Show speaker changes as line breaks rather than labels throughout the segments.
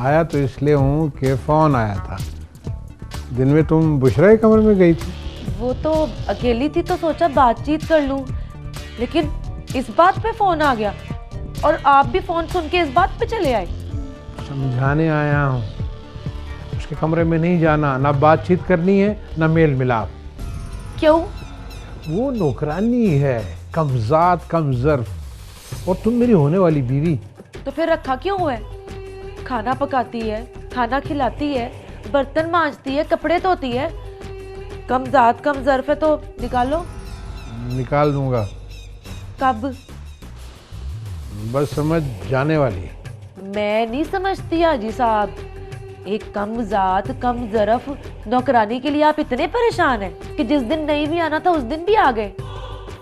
आया तो इसलिए हूँ कि फ़ोन आया था। दिन में तुम बुशरा के कमरे में गई थी।
वो तो अकेली थी तो सोचा बातचीत कर लूं, लेकिन इस बात पे फोन आ गया और आप भी फोन सुन के इस बात पे चले आए।
समझाने आया हूँ, उसके कमरे में नहीं जाना, ना बातचीत करनी है ना मेल मिलाप।
क्यों?
वो नौकरानी है, कमजात कमजर्फ, और तुम मेरी होने वाली बीवी।
तो फिर रखा क्यों हुआ है? खाना पकाती है, खाना खिलाती है, बर्तन मांजती है, कपड़े धोती है। कम जात कम ज़र्फ है तो निकालो।
निकाल दूंगा।
कब?
बस समझ जाने वाली है।
मैं नहीं समझती हाजी साहब, एक कम जात कम ज़रफ नौकरानी के लिए आप इतने परेशान हैं कि जिस दिन नहीं भी आना था उस दिन भी आ गए।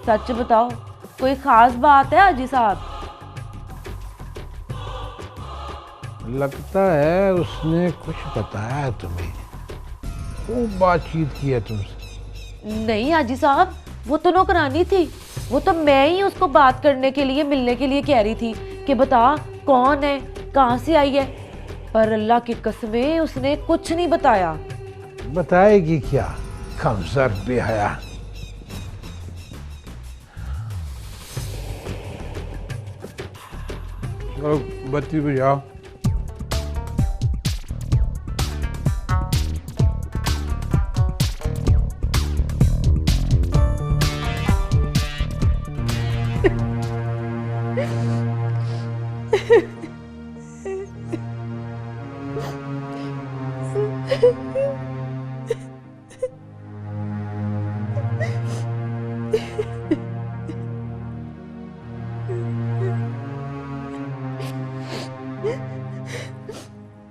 सच बताओ, कोई खास बात है हाजी साहब?
लगता है उसने कुछ बताया तुम्हें, खूब बातचीत की है तुमसे।
नहीं हाजी साहब, वो तो नौकरानी थी। वो तो मैं ही उसको बात करने के लिए, मिलने के लिए कह रही थी कि बता कौन है, कहाँ से आई है, पर अल्लाह की कसमें उसने कुछ नहीं बताया।
बताएगी क्या, कमजोर बेहया। चलो बत्ती बुझाओ।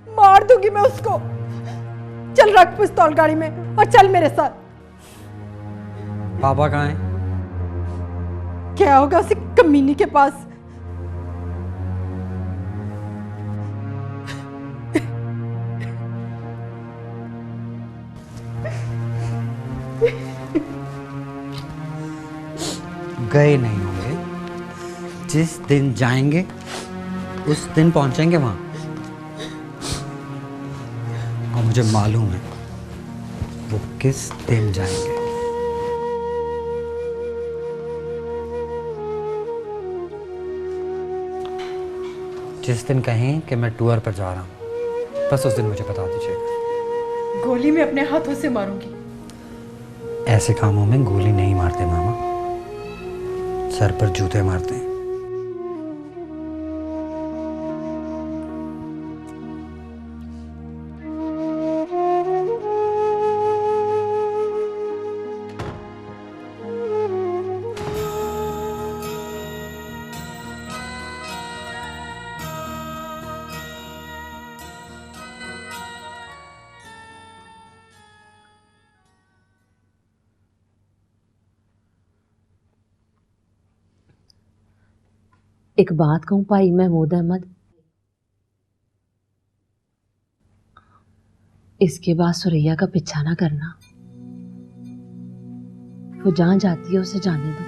मार दूंगी मैं उसको। चल रख पिस्तौल गाड़ी में और चल मेरे साथ।
पापा कहाँ हैं?
क्या होगा उसी कमीनी के पास?
गए नहीं होंगे, जिस दिन जाएंगे उस दिन पहुंचेंगे वहां। और मुझे मालूम है वो किस दिन जाएंगे। जिस दिन कहें कि मैं टूर पर जा रहा हूं, बस उस दिन मुझे बता दीजिएगा।
गोली में अपने हाथों से मारूंगी।
ऐसे कामों में गोली नहीं मारते मामा, सर पर जूते मारते हैं।
एक बात कहूं भाई महमूद अहमद, इसके बाद सुरैया का पीछा ना करना। वो जहां जाती है उसे जाने दो,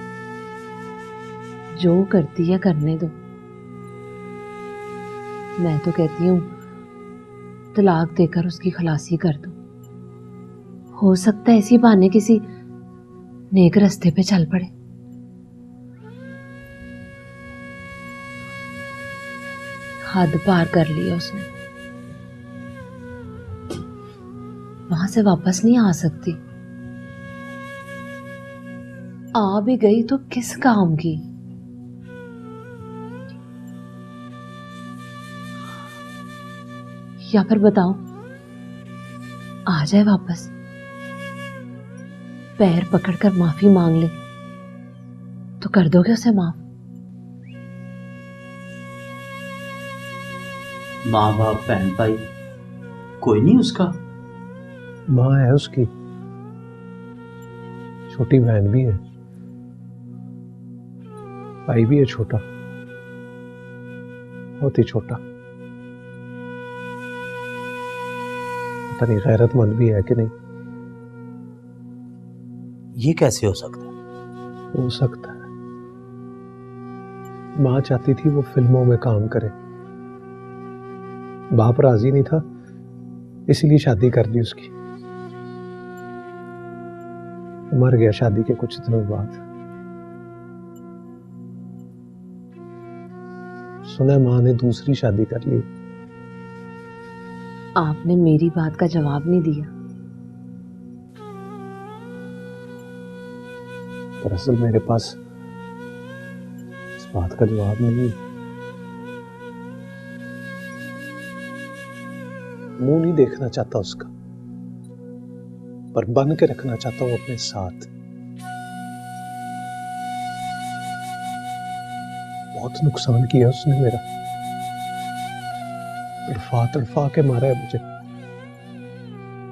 जो करती है करने दो। मैं तो कहती हूँ तलाक देकर उसकी खलासी कर दो। हो सकता है इसी बहाने किसी नेक रास्ते पे चल पड़े। हद पार कर लिया उसने, वहां से वापस नहीं आ सकती। आ भी गई तो किस काम की? या फिर बताओ, आ जाए वापस, पैर पकड़कर माफी मांग ले तो कर दोगे उसे माफ?
माँ बाप बहन भाई कोई नहीं उसका?
माँ है उसकी, छोटी बहन भी है, भाई भी है छोटा, बहुत ही छोटा। पता नहीं गैरतमंद भी है कि नहीं।
ये कैसे हो सकता है?
हो सकता है। माँ चाहती थी वो फिल्मों में काम करे, बाप राजी नहीं था, इसीलिए शादी कर दी उसकी। मर गया शादी के कुछ दिनों बाद। सुना मां ने दूसरी शादी कर ली।
आपने मेरी बात का जवाब नहीं दिया।
दरअसल मेरे पास इस बात का जवाब नहीं। मुंह नहीं देखना चाहता उसका, पर बन के रखना चाहता हूं अपने साथ। बहुत नुकसान किया उसने मेरा, तड़फा तड़फा के मारा है मुझे।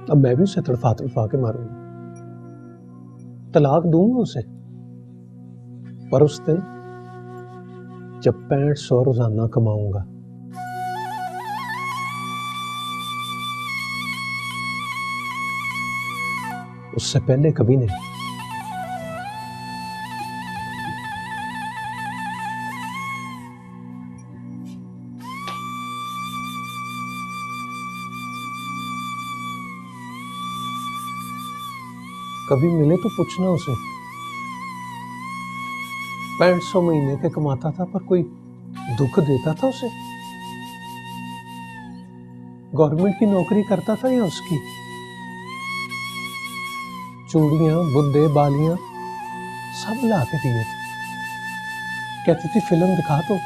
अब मैं भी उसे तड़फा तड़फा के मारूंगा। तलाक दूंगा उसे, पर उस दिन जब 6500 रोजाना कमाऊंगा। उससे पहले कभी नहीं। कभी मिले तो पूछना उसे। 6500 महीने के कमाता था, पर कोई दुख देता था उसे? गवर्नमेंट की नौकरी करता था या उसकी? चूड़ियां, बुद्दे, बालियां सब ला के दिए। कहती थी फिल्म दिखा, तो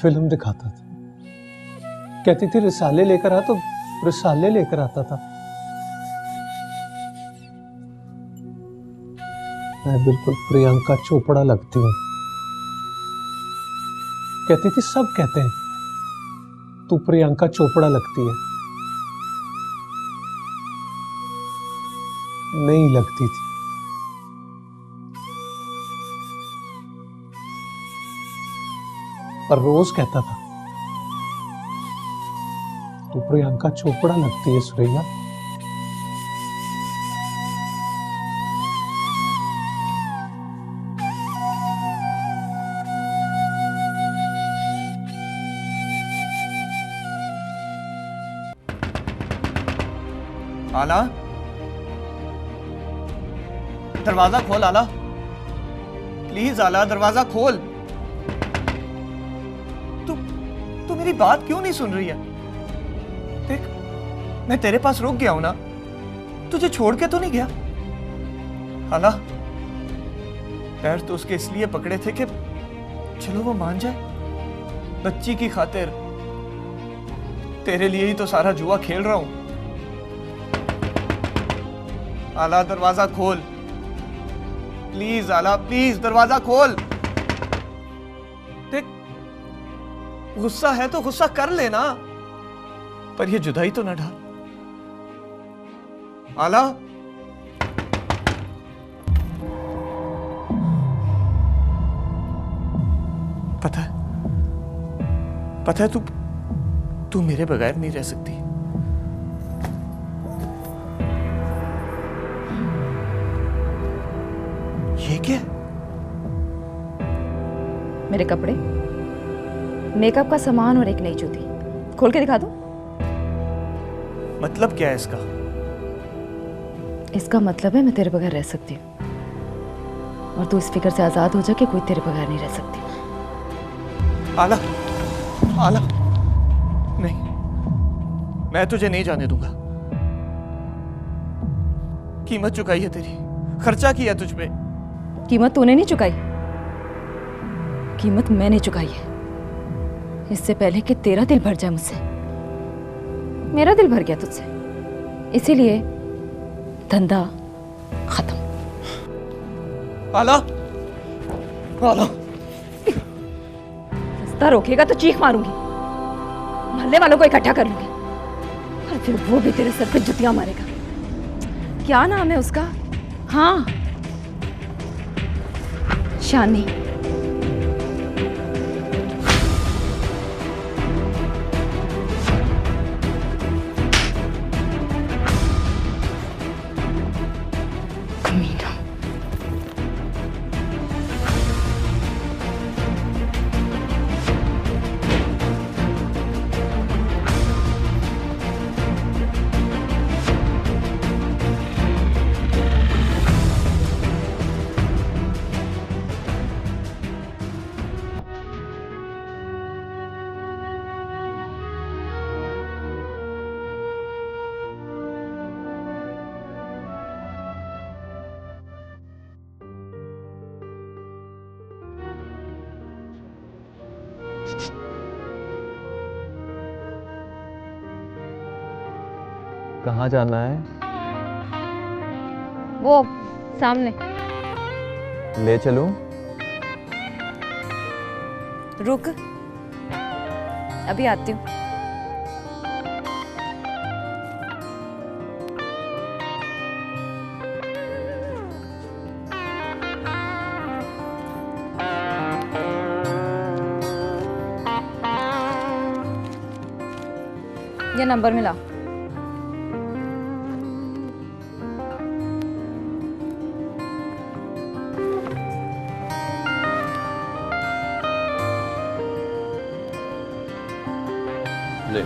फिल्म दिखाता था। कहती थी रिसाले लेकर आ, तो रिसाले लेकर आता था। मैं बिल्कुल प्रियंका चोपड़ा लगती हूँ। कहती थी सब कहते हैं तू प्रियंका चोपड़ा लगती है। नहीं लगती थी। पर रोज कहता था तू प्रियंका चोपड़ा लगती है सुरैया।
आला, दरवाजा खोल आला, प्लीज आला दरवाजा खोल। तू मेरी बात क्यों नहीं सुन रही है? देख, मैं तेरे पास रुक गया हूं ना, तुझे छोड़ के तो नहीं गया। आला, पैर तो उसके इसलिए पकड़े थे कि चलो वो मान जाए। बच्ची की खातिर तेरे लिए ही तो सारा जुआ खेल रहा हूं। आला दरवाजा खोल, प्लीज आला, प्लीज दरवाजा खोल। देख, गुस्सा है तो गुस्सा कर लेना, पर ये जुदाई तो ना ढाल। आला, पता है तू मेरे बगैर नहीं रह सकती। ये क्या?
मेरे कपड़े, मेकअप का सामान और एक नई जूती। खोल के दिखा दो।
मतलब क्या है इसका?
इसका मतलब है मैं तेरे बगैर रह सकती हूँ, और तू इस फिक्र से आजाद हो जा कि कोई तेरे बगैर नहीं रह सकती।
आला, आला, नहीं, मैं तुझे नहीं जाने दूंगा। कीमत चुकाई है तेरी, खर्चा किया तुझ पे।
कीमत तूने नहीं चुकाई, कीमत मैंने चुकाई है। इससे पहले कि तेरा दिल भर जाए मुझसे, मेरा दिल भर गया तुझसे, इसीलिए धंधा खत्म।
आला, आला,
रास्ता रोकेगा तो चीख मारूंगी, मोहल्ले वालों को इकट्ठा कर लूंगी, और फिर वो भी तेरे सर पे जुतियां मारेगा। क्या नाम है उसका? हाँ, शानी। कमीना।
कहाँ जाना है?
वो सामने।
ले चलूं?
रुक, अभी आती हूँ। ये नंबर मिला।
ले।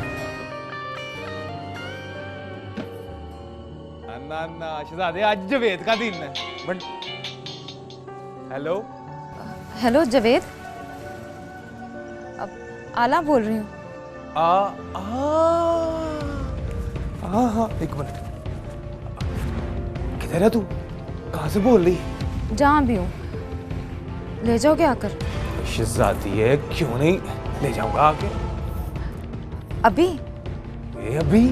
ना शहजादे आज जवेद का दिन है। हेलो
हेलो जवेद, अब आला बोल रही हूँ।
हाँ एक मिनट, किधर है तू? कहाँ से बोल रही?
जहाँ भी हूँ, ले जाओगे आकर?
शहजादी है, क्यों नहीं ले जाऊंगा आके।
अभी?
ये अभी?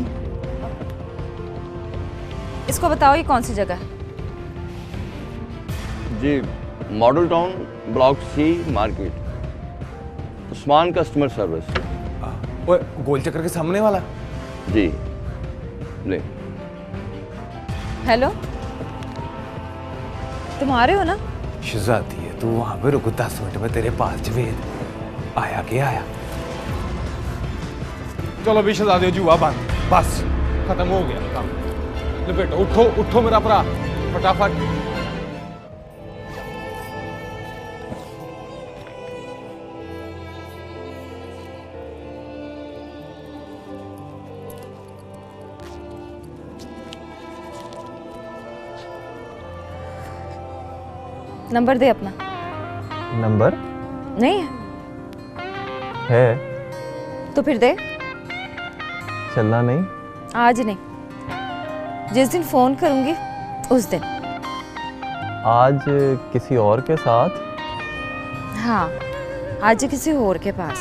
इसको बताओ ये कौन सी जगह है?
जी, model town block C market, Usman customer service.
वो गोल चक्कर के सामने वाला?
जी ले।
हेलो, तुम आ रहे हो ना?
शहजादी है, तू वहां पे रुक, 10 मिनट में तेरे पास जवेद आया के आया। चलो भी शहजादे, जुआ बंद, बस खत्म हो गया काम। बेटा उठो उठो मेरा भरा, फटाफट।
नंबर दे अपना।
नंबर
नहीं है?
है।
तो फिर दे।
चलना नहीं?
आज नहीं, जिस दिन फोन करूंगी उस दिन।
आज किसी और के साथ?
हाँ, आज किसी और के पास।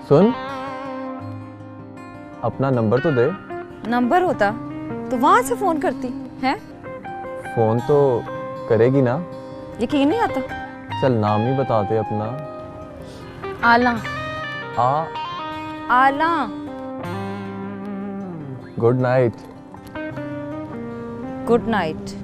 सुन, अपना नंबर तो दे।
नंबर होता तो वहां से फोन करती है।
फोन तो करेगी ना?
यकीन नहीं आता?
चल नाम ही बता दे अपना।
आला। आला।
Good night.
Good night.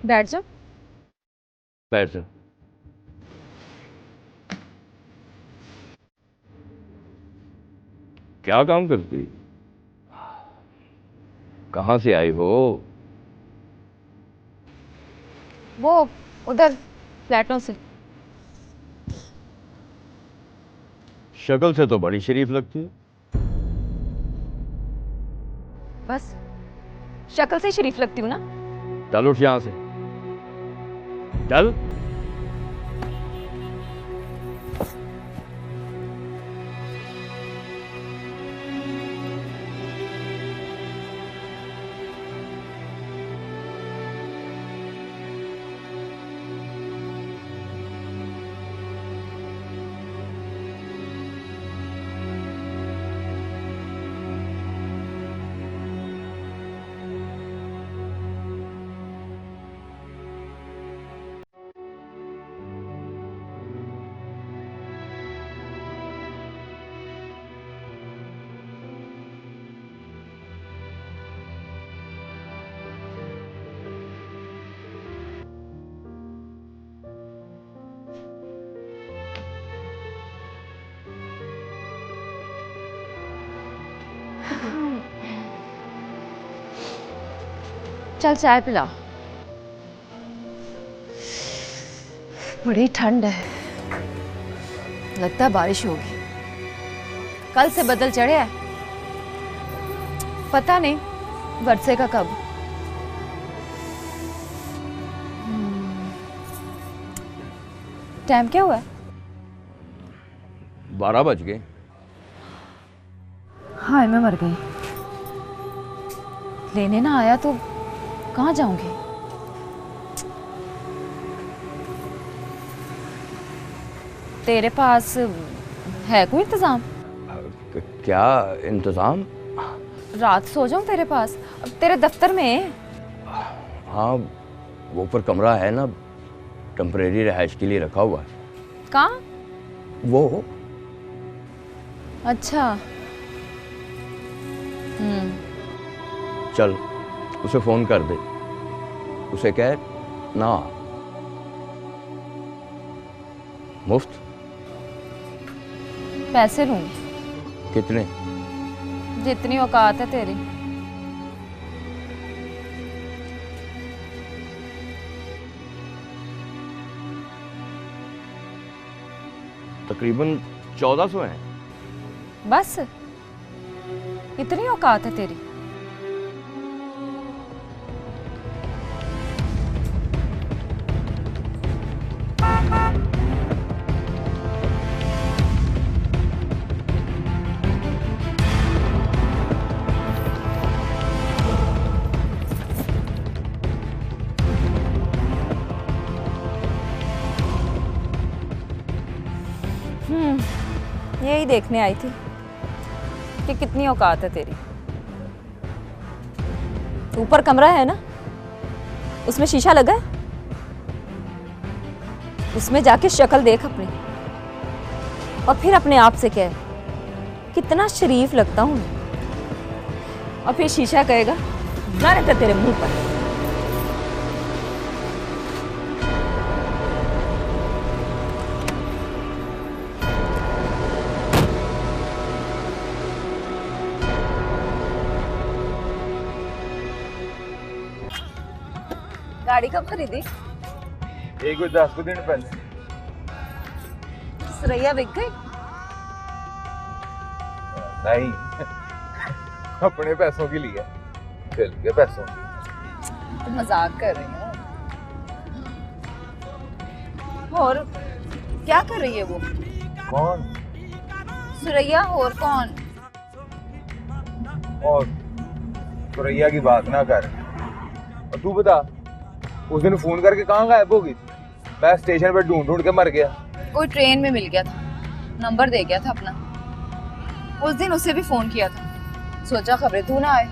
बैठ जाओ।
बैठ जाओ। क्या काम करती? कहाँ से आई हो?
वो उधर फ्लैटों से।
शक्ल से तो बड़ी शरीफ लगती है।
बस शक्ल से शरीफ लगती हूँ ना।
चल उठ यहाँ से, चल।
चल चाय पिला। बड़ी ठंड है, लगता है बारिश होगी। कल से बदल चढ़े है, पता नहीं वर्षे का कब? टाइम क्या हुआ है?
12 बज गए।
हाय मैं मर गई। लेने ना आया तो कहाँ जाऊंगी? तेरे पास है कोई इंतजाम?
क्या इंतजाम?
रात सो जाऊं तेरे पास, तेरे दफ्तर में?
हाँ, वो ऊपर कमरा है ना, टेम्परेरी रहायश के लिए रखा हुआ है।
कहाँ?
वो
अच्छा।
चल उसे फोन कर दे, उसे कह ना मुफ्त।
पैसे लूंगी।
कितने?
जितनी औकात है तेरी।
तकरीबन 1400 हैं।
बस इतनी औकात है तेरी? यही देखने आई थी कि कितनी औकात है तेरी। ऊपर कमरा है ना, उसमें शीशा लगा है, उसमें जाके शक्ल देख अपनी और फिर अपने आप से कह कितना शरीफ लगता हूं। और फिर शीशा कहेगा ना रहता तेरे मुंह पर। गाड़ी कब खरीदी?
एक 10 दिन पहले।
सरैया बिक गई?
नहीं, अपने पैसों के लिए, फिर के पैसों की।
तो मजाक कर रही हो। और क्या कर रही है वो?
कौन?
सुरैया। और कौन?
और सुरैया की बात ना कर। और तू बता, उस दिन फोन करके कहाँ गायब होगी? मैं स्टेशन पे ढूंढ ढूंढ के मर गया।
कोई ट्रेन में मिल गया था, नंबर दे गया था अपना। उस दिन उसे भी फोन किया था, सोचा खबरें तू ना आए,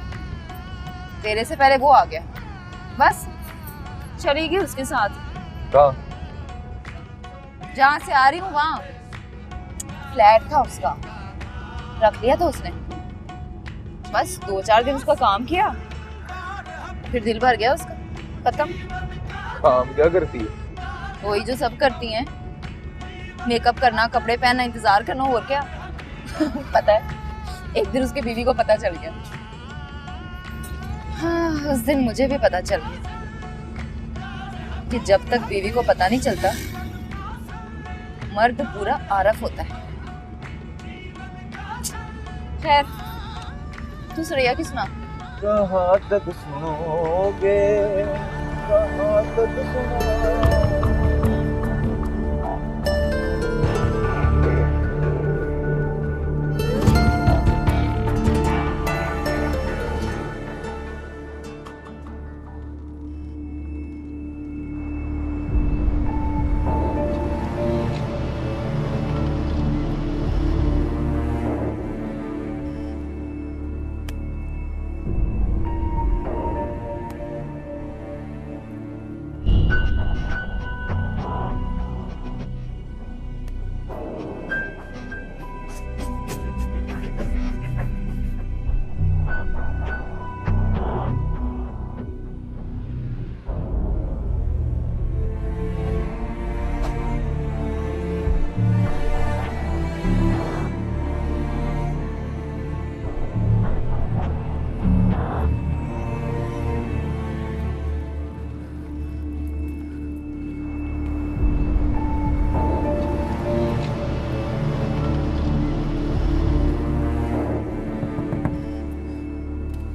तेरे से पहले वो आ गया। बस चली गई उसके साथ।
कहाँ?
जहाँ से आ रही हूँ वहाँ फ्लैट था उसका, रख लिया था उसने। बस 2-4 दिन उसका काम किया, फिर दिल भर गया उसका, खत्म।
काम क्या करती है?
वही जो सब करती हैं, मेकअप करना, कपड़े पहनना, इंतजार करना, और क्या। पता है, एक दिन उसकी बीवी को पता चल गया। हाँ, उस दिन मुझे भी पता चल गया कि जब तक बीवी को पता नहीं चलता, मर्द पूरा आरफ होता है। खैर, तू सुरैया की सुना।
कहाँ तक सुनोगे, कहाँ तक सुनोगे।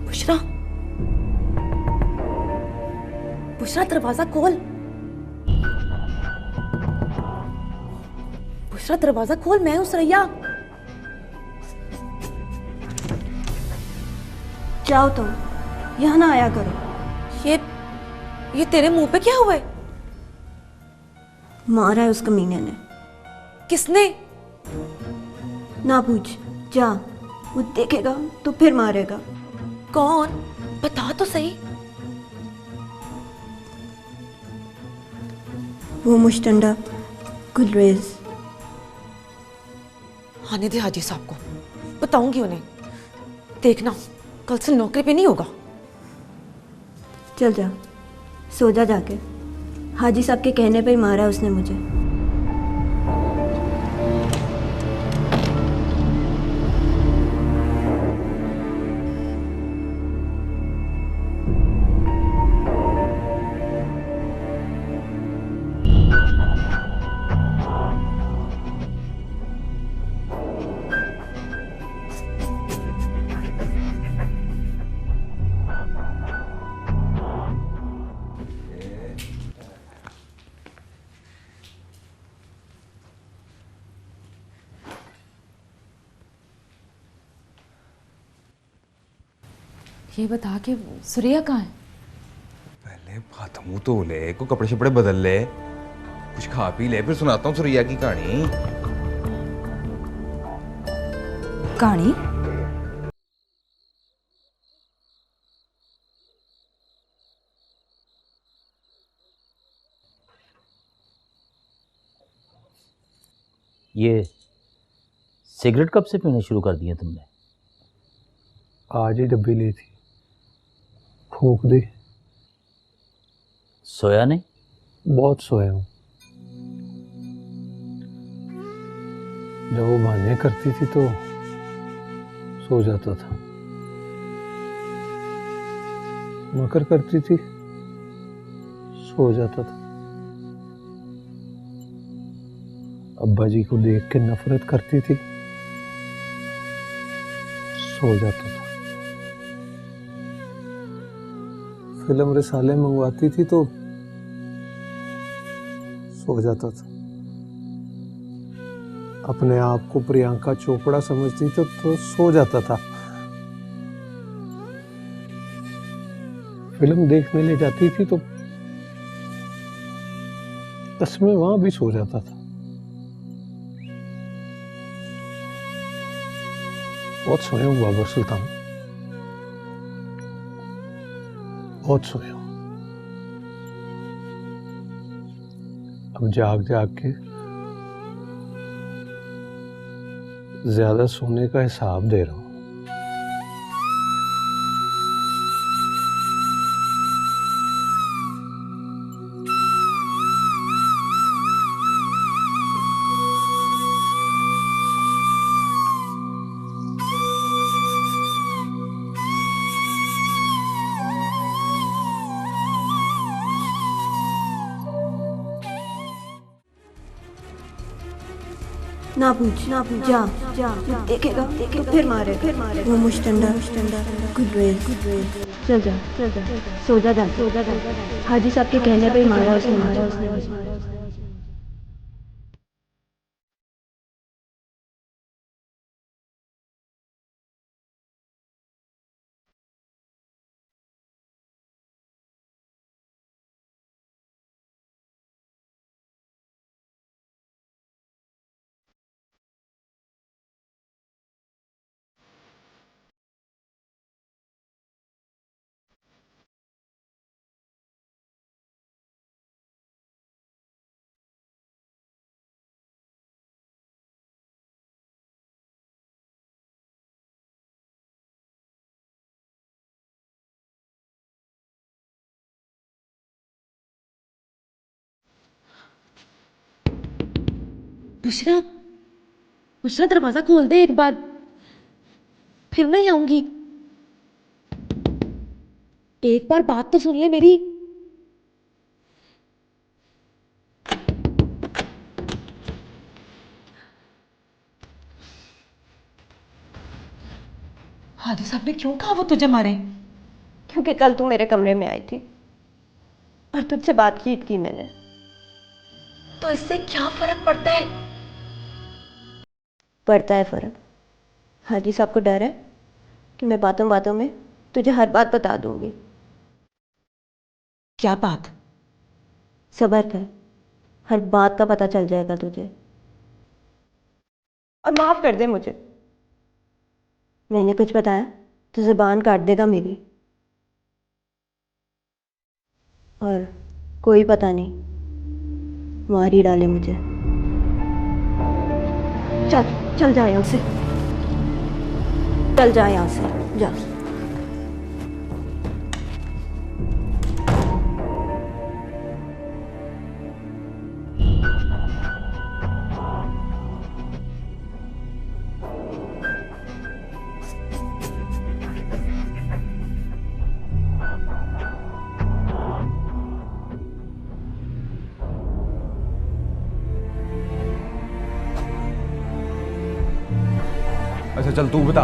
बुशरा, बुशरा दरवाजा खोल। बुशरा दरवाजा खोल, मैं हूं सुरैया।
जाओ तुम, यहाँ ना आया करो।
ये तेरे मुंह पे क्या हुआ है?
मारा है उस कमीने ने।
किसने?
ना पूछ, जा, वो देखेगा तो फिर मारेगा।
कौन? बता तो सही।
वो मुश्तंडा गुलरेज।
आने दे हाजी साहब को, बताऊंगी उन्हें। देखना कल से नौकरी पे नहीं होगा।
चल जा, सो जा जाके। हाजी साहब के कहने पे ही मारा उसने मुझे।
ये बता के सुरैया कहाँ है?
पहले हाथ मुंह धो ले, को कपड़े शपड़े बदल ले, कुछ खा पी ले, फिर सुनाता हूँ सुरैया की कहानी।
कहानी?
ये सिगरेट कब से पीना शुरू कर दिया तुमने?
आज ही डब्बी ली थी, फूंक दी।
सोया नहीं?
बहुत सोया हूँ। जब वो बहाने करती थी तो सो जाता था, मकर करती थी सो जाता था, अब्बा जी को देख के नफरत करती थी, सो जाता था। फिल्म रिसाले मंगवाती थी तो सो जाता था। अपने आप को प्रियंका चोपड़ा समझती तो सो जाता था। फिल्म देखने ले जाती थी तो कसमें वहां भी सो जाता था। बहुत सोया हूं बाबर सुल्तान, बहुत सोया हूं। अब जाग जाग के ज्यादा सोने का हिसाब दे रहा हूं।
ना पूछ, जा, देखेगा तो फिर मारेगा। वो मुश्तंडा गुलरेज। चल जा, सो जा जा। हाजी साहब के कहने पे ही मारा उसने।
बुशरा, बुशरा दरवाजा खोल दे एक बार, फिर नहीं आऊंगी। एक बार बात तो सुन ले मेरी। हाजी साहब ने क्यों कहा वो तुझे मारे?
क्योंकि कल तू मेरे कमरे में आई थी और तुझसे बातचीत की मैंने, तो इससे क्या फर्क पड़ता है? पड़ता है फर्क। हाजी साहब को डर है कि मैं बातों बातों में तुझे हर बात बता दूंगी।
क्या बात?
सब्र कर, हर बात का पता चल जाएगा तुझे। और माफ कर दे मुझे, मैंने कुछ बताया तो जुबान काट देगा मेरी। और कोई पता नहीं, मार ही डाले मुझे। चल चल जा यहाँ से, चल जा यहाँ से, जा।
अच्छा चल तू बता,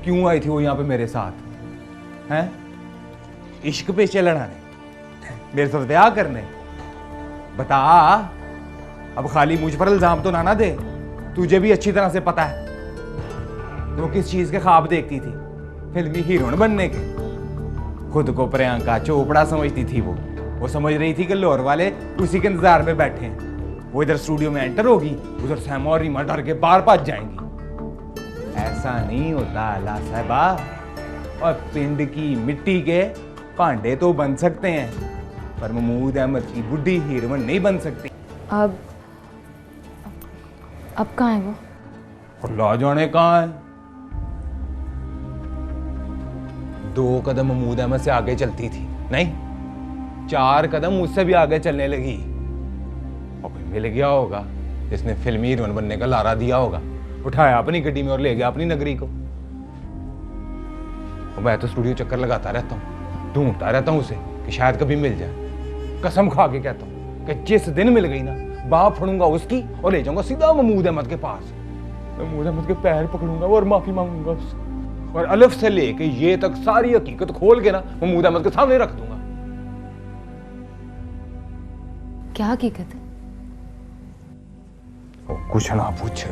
क्यों आई थी वो यहाँ पे मेरे साथ? हैं? इश्क पे लड़ाने, मेरे साथ ब्याह करने? बता, अब खाली मुझ पर इल्जाम तो ना दे। तुझे भी अच्छी तरह से पता है वो किस चीज के ख्वाब देखती थी, फिल्मी हीरोइन बनने के। खुद को प्रियंका चोपड़ा समझती थी। वो समझ रही थी कि लाहौर वाले उसी के इंतजार में बैठे हैं। वो इधर स्टूडियो में एंटर होगी, उधर से हम और रीमा डर के बाहर भाग जाएंगी। ऐसा नहीं होता आला साहबा, और पिंड की मिट्टी के भांडे तो बन सकते हैं, पर महमूद अहमद की बुढ़ी हीरोइन नहीं बन सकती।
अब कहाँ है वो?
और ला जाने कहाँ है। 2 कदम महमूद अहमद से आगे चलती थी, नहीं 4 कदम मुझसे भी आगे चलने लगी। और कोई मिल गया होगा जिसने फिल्मी हीरोइन बनने का लारा दिया होगा, उठाया अपनी गड्डी में और ले गया अपनी नगरी को। और मैं तो स्टूडियो चक्कर लगाता रहता हूँ, ढूंढता रहता हूँ उसे कि शायद कभी मिल जाए। कसम खा के कहता हूँ कि जिस दिन मिल गई ना, बाह फड़ूंगा उसकी और ले जाऊंगा सीधा महमूद अहमद के पास। महमूद अहमद के पैर पकड़ूंगा और माफी मांगूंगा उससे, और अलफ से लेके ये तक सारी हकीकत खोल के ना महमूद अहमद के सामने रख दूंगा।
क्या हकीकत है?
कुछ ना पूछ।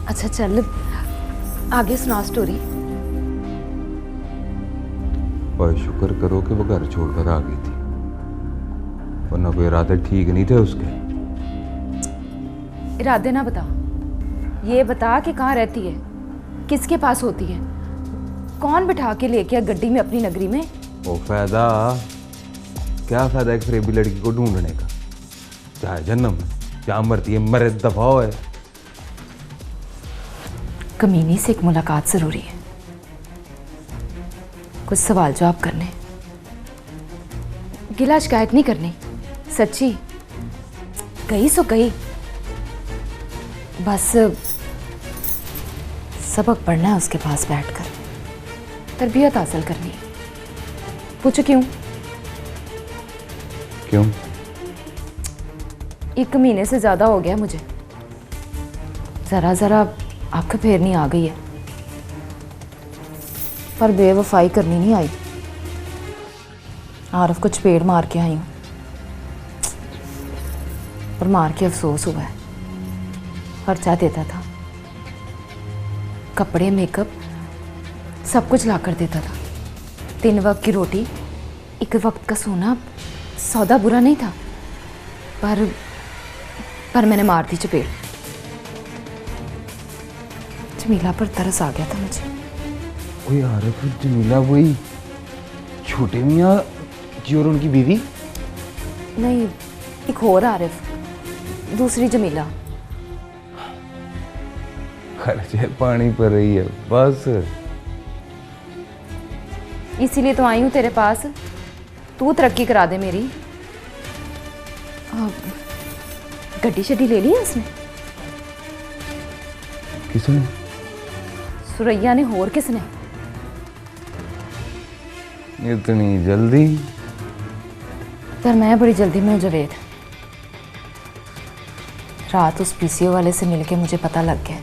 अच्छा चल, आगे सुना स्टोरी।
और शुक्र करो कि वो घर छोड़कर आ गई थी, वरना कोई इरादे ठीक नहीं थे उसके।
इरादे ना बता, ये बता कि कहाँ रहती है, किसके पास होती है, कौन बिठा के लेके आ गड्डी में अपनी नगरी में?
वो फायदा क्या फायदा एक फरेबी लड़की को ढूंढने का, चाहे जन्म क्या मरती है मरे दफा है।
कमीनी से एक मुलाकात जरूरी है, कुछ सवाल जवाब करने, गिला शिकायत नहीं करनी। सच्ची गई सो गई, बस सबक पढ़ना है उसके पास बैठकर, तरबियत हासिल करनी है। पूछो क्यों?
क्यों?
1 महीने से ज्यादा हो गया मुझे, जरा जरा आंखें फेरनी आ गई है, पर बेवफाई करनी नहीं आई। आरफ को चपेड़ मार के आई हूँ, पर मार के अफसोस हुआ है। खर्चा देता था, कपड़े मेकअप सब कुछ ला कर देता था। 3 वक्त की रोटी, 1 वक्त का सोना, सौदा बुरा नहीं था, पर मैंने मार दी चपेड़। जमीला पर तरस आ गया था मुझे।
वो यार जमीला वही छोटे मियाँ जी और उनकी बीवी?
नहीं, एक और आरिफ, दूसरी जमीला।
खर्चे पानी पर रही है बस।
इसीलिए तो आई हूँ तेरे पास, तू तरक्की करा दे मेरी। गड्डी शड्डी ले ली है उसने?
किसने?
सुरैया ने, और किसने?
इतनी जल्दी?
तर मैं बड़ी जल्दी में हूँ जावेद। रात उस पीसीओ वाले से मिलके मुझे पता लग गया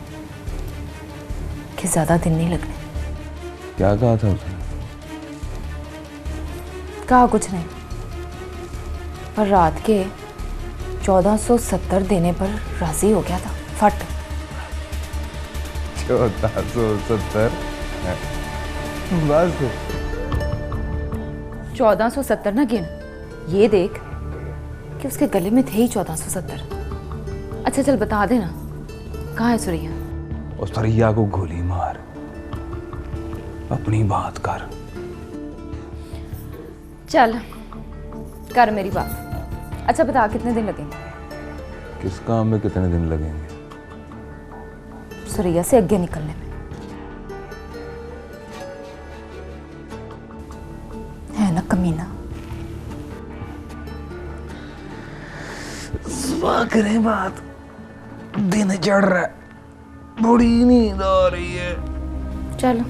कि ज़्यादा दिन नहीं लगने।
क्या कहा था उसने?
कहा कुछ नहीं, पर रात के 1470 देने पर राजी हो गया था फट।
1470 बस
1470 ना गिन, ये देख कि उसके गले में थे ही 1470। अच्छा चल बता देना कहाँ है सुरैया?
उस सुरैया को गोली मार, अपनी बात कर।
चल कर मेरी बात। अच्छा बता कितने दिन लगेंगे?
किस काम में कितने दिन लगेंगे?
सुरैया से आगे निकलने में। है ना कमीना?
सुबह करें बात, दिन चढ़ रहा है, बड़ी नींद आ रही है।
चल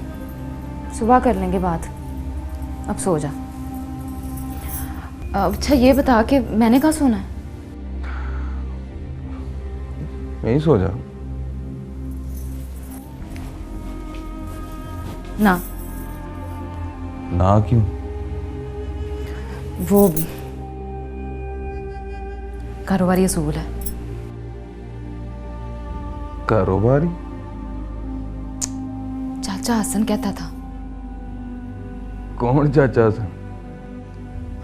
सुबह कर लेंगे बात, अब सो जा। अच्छा ये बता कि मैंने कहाँ सोना है?
यहीं सो जा।
ना
ना क्यों?
वो कारोबारी असूल है।
कारोबारी?
चाचा हसन कहता था।
कौन चाचा था?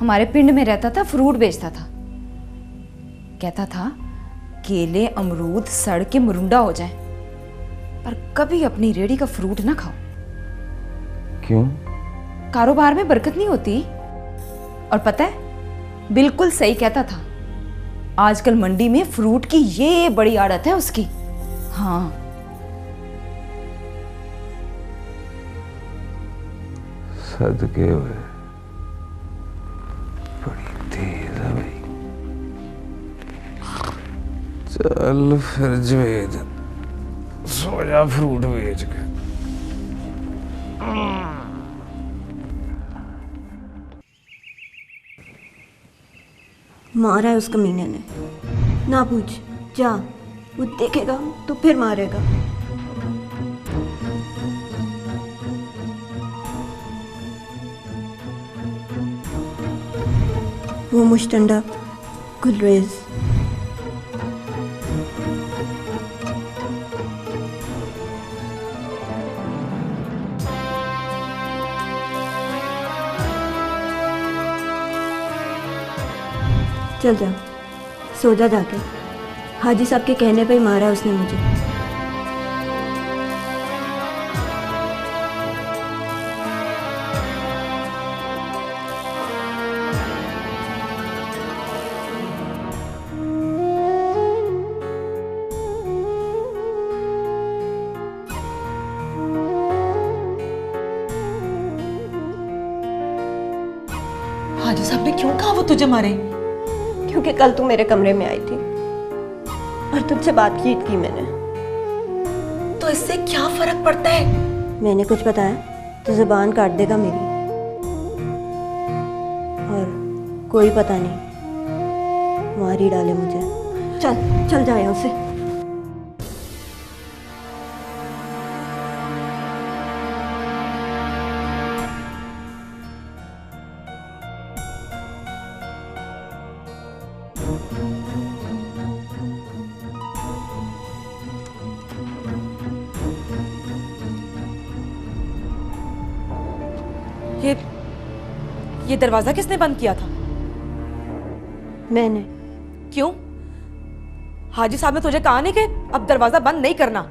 हमारे पिंड में रहता था, फ्रूट बेचता था। कहता था केले अमरूद सड़ के मुरुंडा हो जाए, पर कभी अपनी रेहड़ी का फ्रूट ना खाओ।
क्यों?
कारोबार में बरकत नहीं होती। और पता है बिल्कुल सही कहता था, आजकल मंडी में फ्रूट की ये बड़ी आड़त है उसकी। हाँ
सदके हुए, बड़ी तेज है भाई। चल फिर जवेद सो जा फ्रूट बेच के।
मारा है उस कमीने ने, ना पूछ, जा, वो देखेगा तो फिर मारेगा। वो मुश्तंडा गुलरेज। चल जा, सो जा जाके। हाजी साहब के कहने पे ही मारा है उसने मुझे।
हाजी साहब ने क्यों कहा वो तुझे मारे?
क्योंकि कल तू मेरे कमरे में आई थी और तुझसे बातचीत की मैंने।
तो इससे क्या फर्क पड़ता है?
मैंने कुछ बताया तो जुबान काट देगा मेरी, और कोई पता नहीं मार ही डाले मुझे। चल चल जाए यहाँ से।
ये दरवाजा किसने बंद किया था?
मैंने।
क्यों? हाजी साहब ने तुझे कहा नहीं कि अब दरवाजा बंद नहीं करना?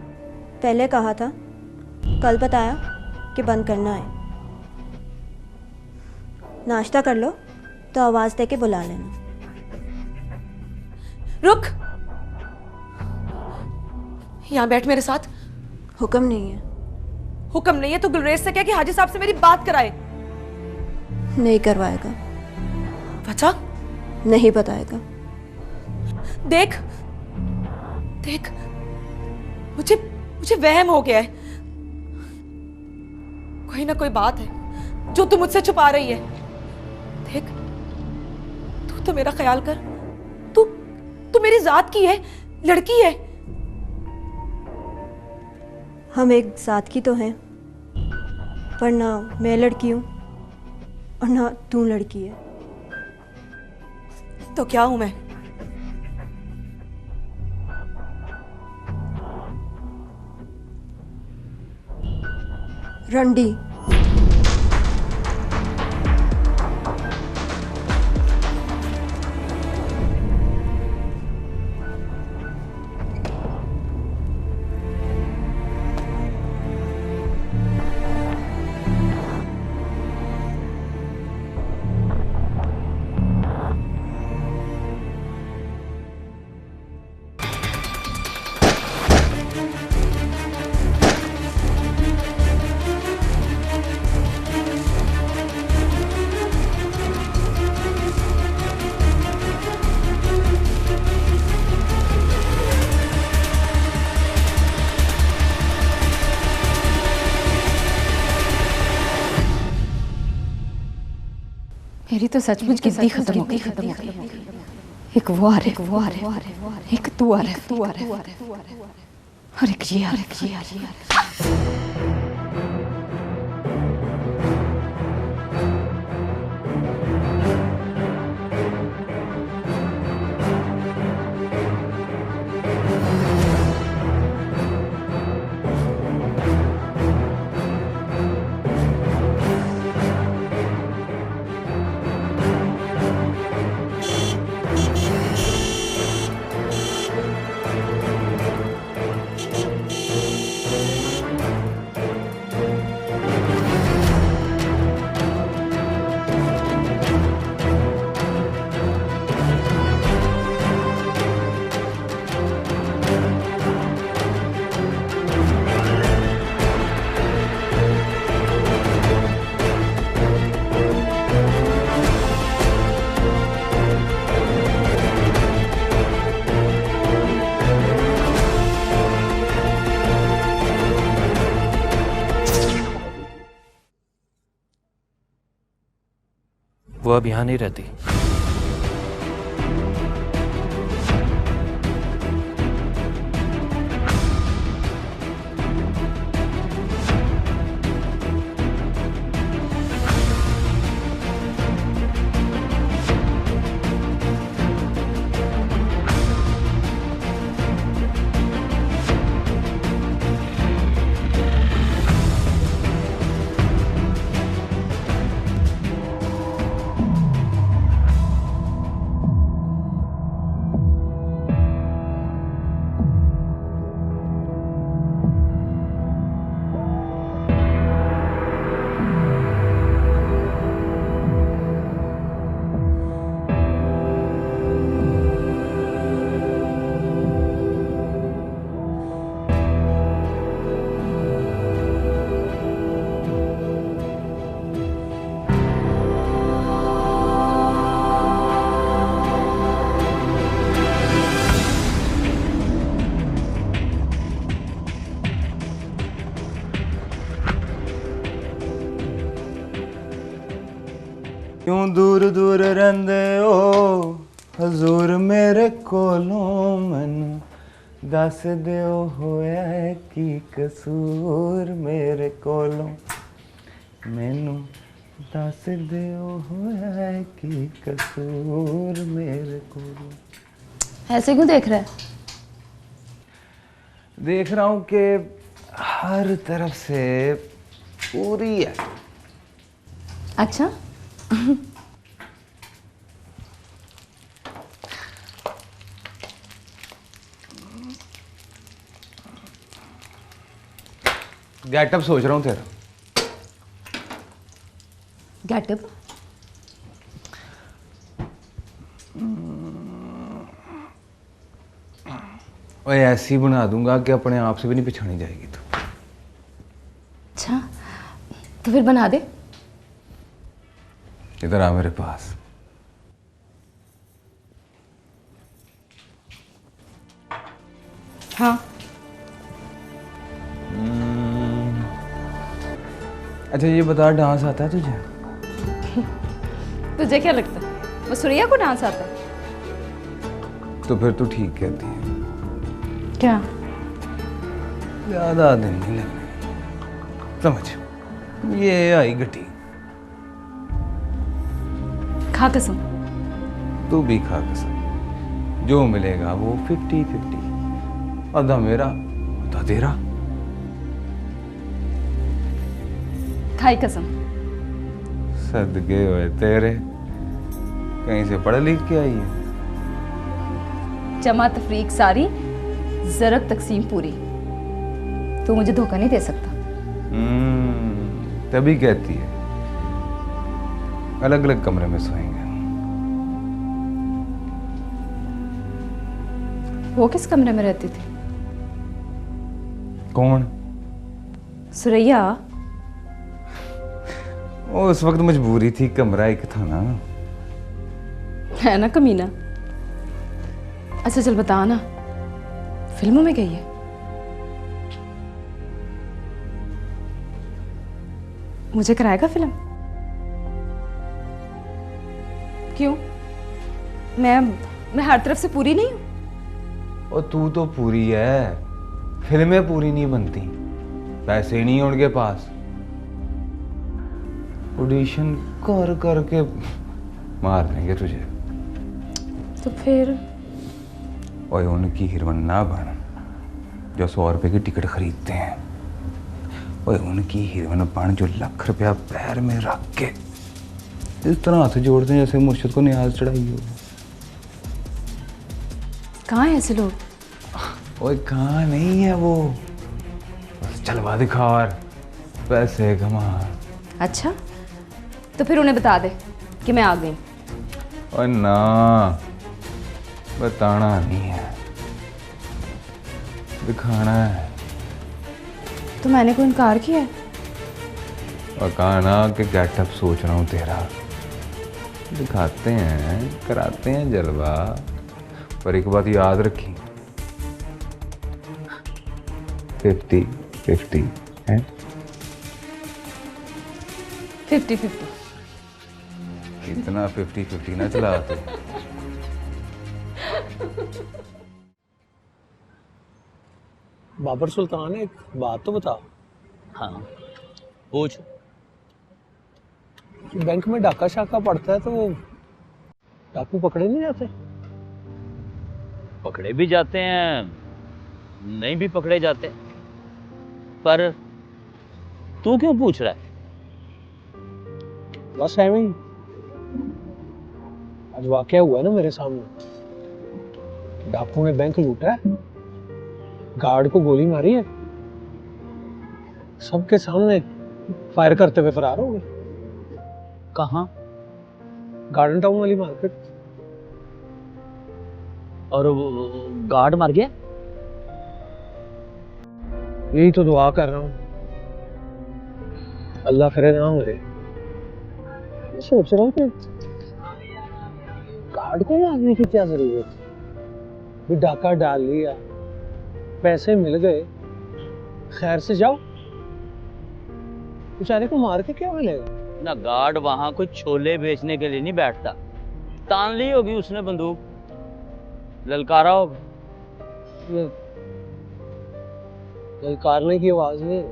पहले कहा था, कल बताया कि बंद करना है। नाश्ता कर लो तो आवाज दे के बुला लेना।
रुक, यहां बैठ मेरे साथ।
हुक्म नहीं है।
हुक्म नहीं है तो गुलरेज से कह कि हाजी साहब से मेरी बात कराए।
नहीं करवाएगा।
अच्छा?
नहीं बताएगा।
देख देख, मुझे मुझे वहम हो गया है। कोई ना कोई बात है जो तू मुझसे छुपा रही है। देख, तू
तो मेरा ख्याल कर। तू मेरी जात की है, लड़की है।
हम एक जात की तो हैं, पर ना मैं लड़की हूँ और ना तू लड़की है।
तो क्या हूं मैं?
रंडी।
मेरी तो सचमुच गिद्दी खत्म हो गई। एक वो आ रहा है, एक तू आ रहा है, और एक ये आ रहा है।
वो अब यहाँ नहीं रहती।
क्यों दूर दूर रंदे हो हजूर मेरे कोलों मैनू दस दिओ होया है की कसूर मेरे कोलों मैनू दस दिओ होया है की कसूर मेरे कोलों।
ऐसे क्यों देख रहा है?
देख रहा हूँ कि हर तरफ से पूरी है।
अच्छा।
गेटअप सोच रहा हूँ तेरा।
गेटअप?
ओए ऐसी बना दूंगा कि अपने आप से भी नहीं पहचानी जाएगी तू।
अच्छा, तो फिर बना दे।
इधर आ मेरे पास।
हाँ।
अच्छा ये बता, डांस आता है तुझे?
तुझे क्या लगता है वो सुरैया को डांस आता है।
तो फिर तू ठीक कहती है।
क्या?
ज्यादा दिन नहीं लगने, समझ, ये आई गटी।
खा कसम।
तू भी खा कसम, जो मिलेगा वो 50-50, आधा मेरा आधा तेरा।
खाई कसम।
सदके हुए तेरे, कहीं से पढ़ लिख के आई है?
जमा तफरीक सारी, जरक तकसीम पूरी। तू मुझे धोखा नहीं दे सकता।
तभी कहती है अलग अलग कमरे में सोएंगे।
वो किस कमरे में रहती थी?
कौन?
सुरैया।
वो उस वक्त मजबूरी थी, कमरा एक था ना।
है ना कमीना। अच्छा चल बता ना, फिल्मों में गई है? मुझे कराएगा फिल्म? क्यों? मैं हर तरफ से पूरी नहीं हूं?
और तू तो पूरी है, फिल्में पूरी नहीं बनती, पैसे नहीं हैं उनके पास। ऑडिशन कर करके मार देंगे तुझे।
तो फिर?
ओए उनकी हीरोइन ना बन जो 100 रुपए की टिकट खरीदते हैं। ओए उनकी हीरोइन बन जो लाख रुपया पैर में रख के इस तरह हाथ जोड़ते हैं जैसे मुर्शिद को न्याज चढ़ाई हो।
कहाँ है ऐसे लोग?
ओए कहाँ नहीं है वो, बस जलवा दिखा और पैसे कमा।
अच्छा तो फिर उन्हें बता दे कि मैं आ गई।
ओए ना, बताना नहीं है, दिखाना है।
तो मैंने कोई इनकार किया है?
और कहा ना कि गेटअप सोच रहा हूँ तेरा। दिखाते हैं, कराते हैं जलवा, पर एक बात याद रखी, 50-50 है।
50-50।
इतना 50-50 ना चला तू।
बाबर सुल्तान, एक बात तो बता।
हाँ पूछ।
बैंक में डाका शाका पड़ता है तो डाकू पकड़े नहीं जाते?
पकड़े भी जाते हैं, नहीं भी पकड़े जाते, पर तू क्यों पूछ रहा है?
बस ऐਵੇਂ ही, आज वाकया हुआ है ना मेरे सामने। डाकू ने बैंक लूटा है, गार्ड को गोली मारी है, सबके सामने फायर करते हुए फरार हो गए।
कहाँ?
गार्डन टाउन वाली मार्केट।
और गार्ड मर गया?
यही तो दुआ कर रहा हूँ, अल्लाह करे ना मरे। सोच रहा हूँ कि गार्ड को मारने की क्या जरूरत है, भी डाका डाल लिया, पैसे मिल गए, खैर से जाओ, बेचारे को मार के क्या मिलेगा?
ना गार्ड वहां कोई छोले बेचने के लिए नहीं बैठता, तान ली होगी उसने बंदूक, ललकारा होगा।
ललकारने की आवाज नहीं।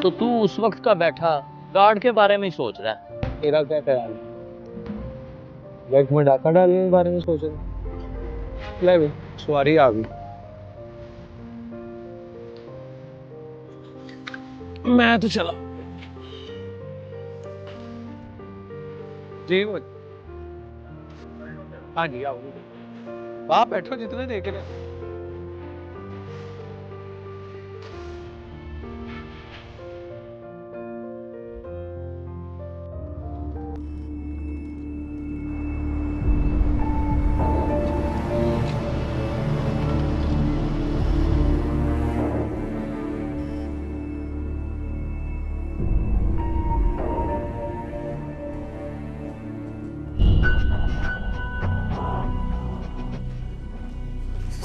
तो तू उस वक्त का बैठा गार्ड के बारे में ही सोच रहा है?
तेरा क्या ख्याल है? बैंक में डाका डालने के बारे में सोच रहा? ले भाई, सवारी आ गई। मैं तो चला। जी वो, हाँ जी आओ, आप बैठो जितने देख रहे।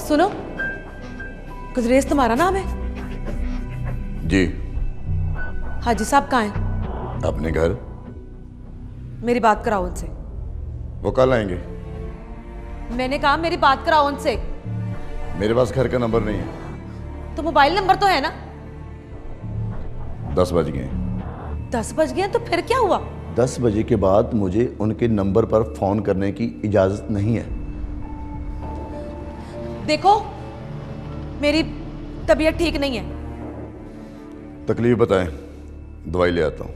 सुनो, गुजरेज तुम्हारा नाम है?
जी।
हाजी साहब कहाँ हैं?
अपने घर।
मेरी बात कराओ उनसे।
वो कल आएंगे।
मैंने कहा मेरी बात कराओ उनसे।
मेरे पास घर का नंबर नहीं है।
तो मोबाइल नंबर तो है ना?
10 बज गए।
10 बज गए तो फिर क्या हुआ?
10 बजे के बाद मुझे उनके नंबर पर फोन करने की इजाजत नहीं है।
देखो मेरी तबीयत ठीक नहीं है।
तकलीफ बताएं, दवाई ले आता हूं।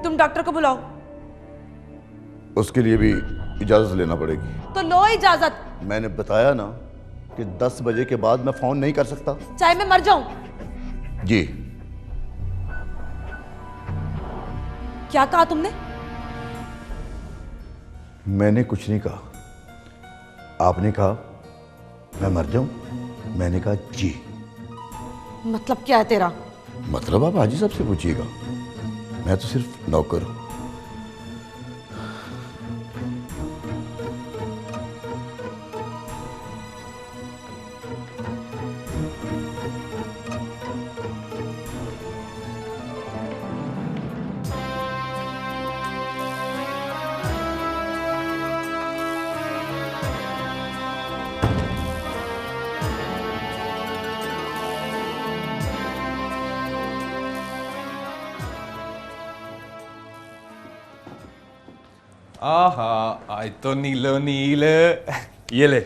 तुम डॉक्टर को बुलाओ।
उसके लिए भी इजाजत लेना पड़ेगी।
तो लो इजाजत।
मैंने बताया ना कि 10 बजे के बाद मैं फोन नहीं कर सकता।
चाहे मैं मर जाऊं।
जी।
क्या कहा तुमने?
मैंने कुछ नहीं कहा। आपने कहा मैं मर जाऊं, मैंने कहा जी।
मतलब क्या है तेरा?
मतलब आप हाजी साहब से पूछिएगा, मैं तो सिर्फ नौकर हूं।
आहा, आज तो नीलो नील। ये ले।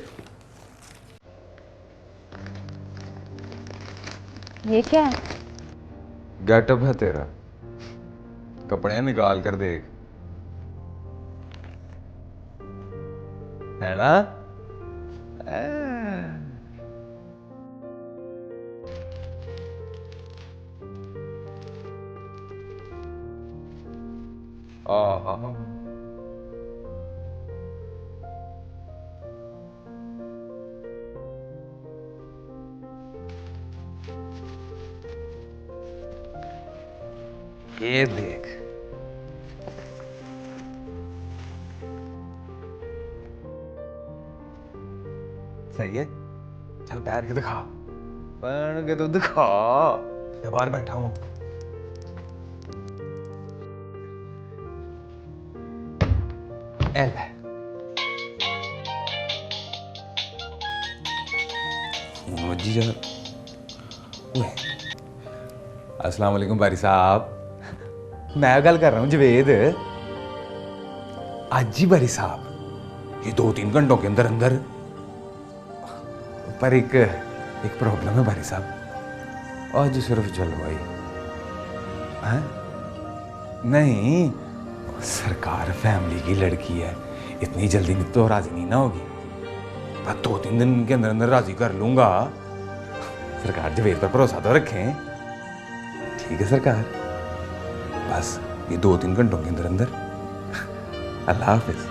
ये क्या है?
गेटअप है तेरा, कपड़े निकाल कर देख। है ना? आहा, ये देख। सही है? चल पैर के दिखा, पैर के तो दिखा। मैं बाहर बैठा हूं। एल जी जा। अस्सलाम वालेकुम बारी साहब, मैं गल कर रहा हूँ जवेद। आज ही बारी साहब, ये 2-3 घंटों के अंदर अंदर। पर एक प्रॉब्लम है बारी साहब, आज सिर्फ जलवाई है। नहीं, सरकार फैमिली की लड़की है, इतनी जल्दी तो राजी नहीं ना होगी। पर 2-3 दिन के अंदर अंदर राजी कर लूंगा। सरकार जवेद पर भरोसा तो रखें। ठीक है सरकार, बस ये 2-3 घंटों के अंदर अंदर। अल्लाह हाफिज।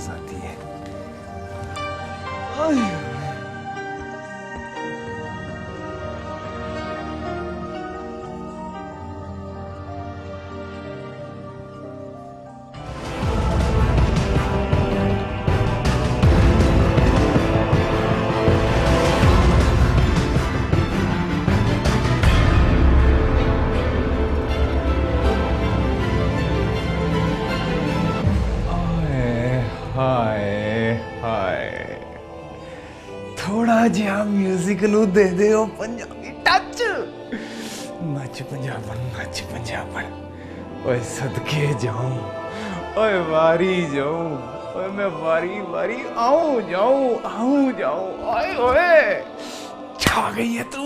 आती है। थोड़ा जिहा म्यूजिक नू दे दे ओ पंजाबी टच। नच पंजाबन, नच पंजाबन। ओए सदके जाऊं, ओए वारी जाऊं, ओए मैं वारी वारी आऊं जाऊं। ओए ओए छा गई है तू।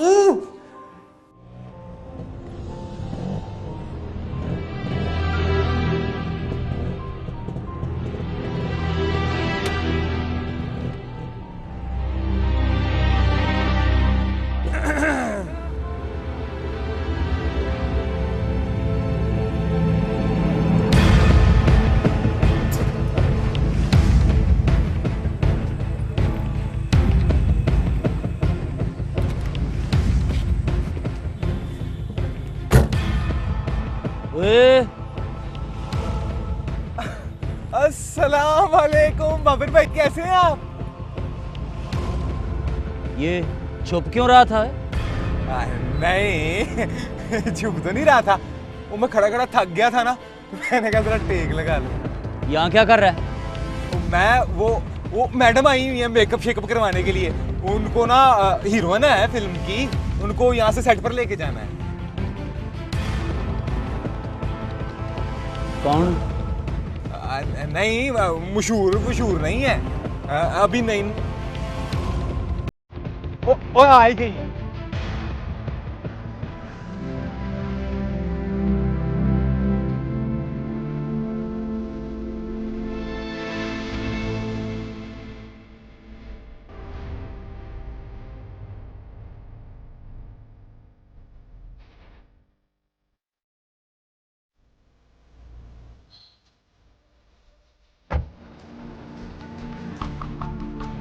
अस्सलाम वालेकुम बाबिर भाई, कैसे हैं आप?
ये छुप क्यों रहा था?
नहीं झुक तो नहीं रहा था, वो मैं खड़ा खड़ा थक गया था ना, तो मैंने कहा जरा टेक लगा लो।
यहाँ क्या कर रहा है?
तो मैं वो मैडम आई हुई है मेकअप शेकअप करवाने के लिए, उनको ना हीरोइन है फिल्म की, उनको यहाँ से सेट पर लेके जाना है।
कौन?
नहीं मशहूर नहीं है, अभी नहीं। ओ आई गई।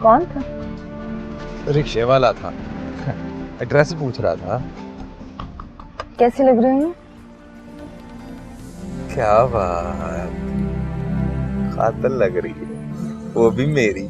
कौन था?
रिक्शे वाला था, एड्रेस पूछ रहा था।
कैसी लग रही है?
क्या बात, खातर लग रही है, वो भी मेरी।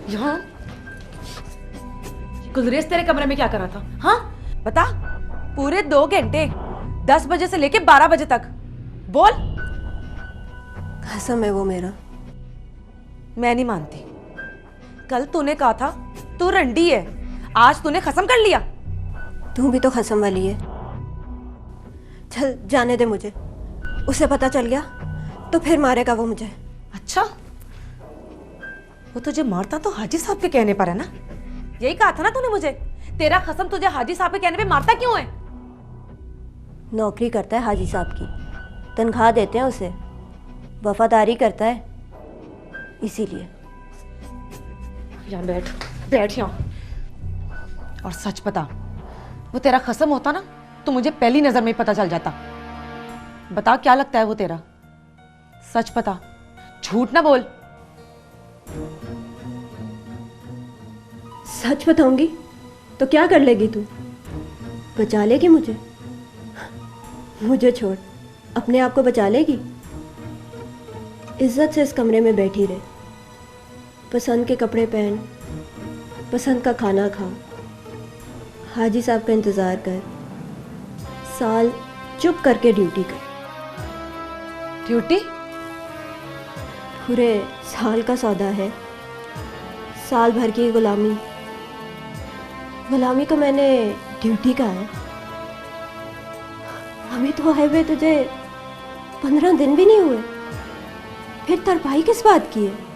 यहाँ गुलरेज तेरे कमरे में क्या कर रहा था? हाँ बता।
पूरे 2 घंटे, 10 बजे से लेके 12 बजे तक। बोल।
कसम है वो मेरा।
मैं नहीं मानती। कल तूने कहा था तू रंडी है, आज तूने खत्म कर लिया।
तू भी तो खत्म वाली है। चल जाने दे मुझे, उसे पता चल गया तो फिर मारेगा वो मुझे।
अच्छा, वो तुझे मारता तो हाजी साहब के कहने पर है ना? यही कहा था ना तूने मुझे, तेरा खत्म तुझे हाजी साहब के कहने पे मारता क्यों है?
नौकरी करता है हाजी साहब की, तनख्वाह देते हैं उसे, वफादारी करता है इसीलिए।
यहाँ बैठ यहाँ। और सच बता, वो तेरा खत्म होता ना तो मुझे पहली नजर में ही पता चल जाता। बता क्या लगता है वो तेरा? सच बता, झूठ ना बोल।
सच बताऊंगी तो क्या कर लेगी तू? बचा लेगी मुझे? मुझे छोड़ अपने आप को बचा लेगी? इज्जत से इस कमरे में बैठी रहे, पसंद के कपड़े पहन, पसंद का खाना खा, हाजी साहब का इंतज़ार कर, साल चुप करके ड्यूटी कर।
ड्यूटी?
पूरे साल का सौदा है, साल भर की गुलामी। गुलामी को मैंने ड्यूटी का है। अभी तो आए हुए तुझे 15 दिन भी नहीं हुए, फिर तरपाई किस बात की है?